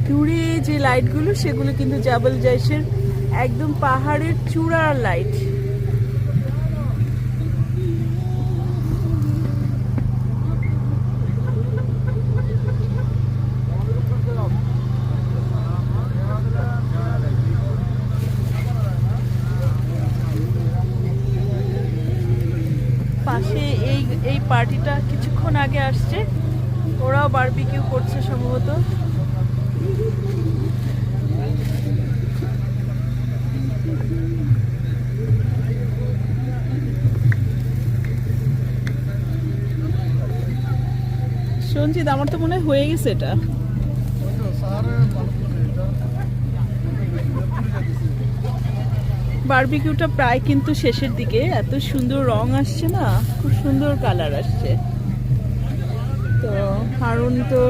দূরে যে লাইটগুলো সেগুলো কিন্তু জাবল জাইশের একদম পাহাড়ের চূড়ার লাইট। পাশে এই পার্টিটা কিছুক্ষণ আগে আসছে, ওরাও বারবিকিউ করছে সম্ভবত। সঞ্জিত, আমার তো মনে হয় হয়ে গেছে এটা। বারবিকিউটা প্রায় কিন্তু শেষের দিকে। এত সুন্দর রং আসছে না, খুব সুন্দর কালার আসছে। তো হারুন তো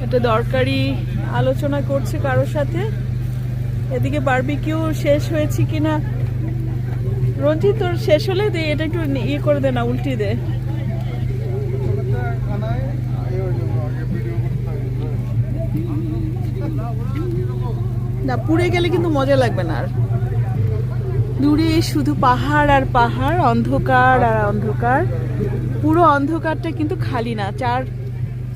এটা দরকারি আলোচনা করছে কারোর সাথে। এদিকে বারবিকিউ শেষ হয়েছে কিনা। রঞ্জিত, তোর শেষ হলে দে এটা একটু ইয়ে করে দে না, উল্টিয়ে দে। না, পুড়ে গেলে কিন্তু মজা লাগবে না আর। দূরে শুধু পাহাড় আর পাহাড়, অন্ধকার আর অন্ধকার। পুরো অন্ধকারটা কিন্তু খালি না,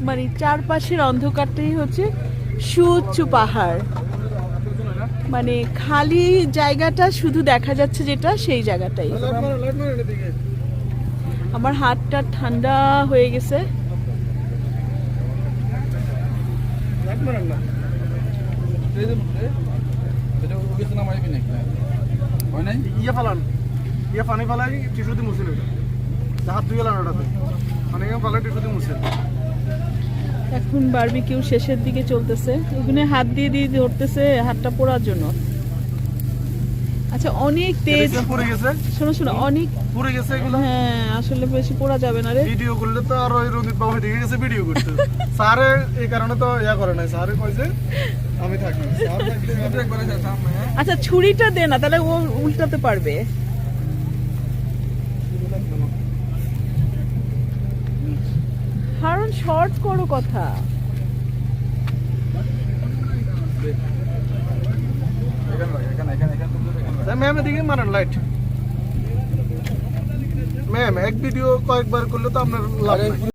মানে চারপাশের অন্ধকারটাই হচ্ছে সুউচ্চ পাহাড়। মানে খালি জায়গাটা শুধু দেখা যাচ্ছে যেটা, সেই জায়গাটাই। আমার হাতটা ঠান্ডা হয়ে গেছে। এখন বারবিকিউ শেষের দিকে চলতেছে, এখানে হাত দিয়ে দিয়ে ধরতেছে হাতটা পোড়ার জন্য। আচ্ছা, অনেক তেজ পড়ে গেছে। শোনো শোনো, অনেক পড়ে গেছে এগুলো। হ্যাঁ, আসলে বেশি পোড়া যাবে না রে। ভিডিও করলে তো আর ওই রঞ্জিত বাবু ঠিক গেছে ভিডিও করতে। স্যারে এই কারণে তো ইয়া করে নাই, স্যারে কইছে আমি থাকি। স্যার থাকতে একবারে সামনে। আচ্ছা, ছুরিটা দে না, তাহলে ও উল্টাতে পারবে। হারুন, শর্ট করো কথা। ম্যাম এদিকে মারেন লাইট। ম্যাম এক ভিডিও কয়েকবার করলে তো আপনার লাভ।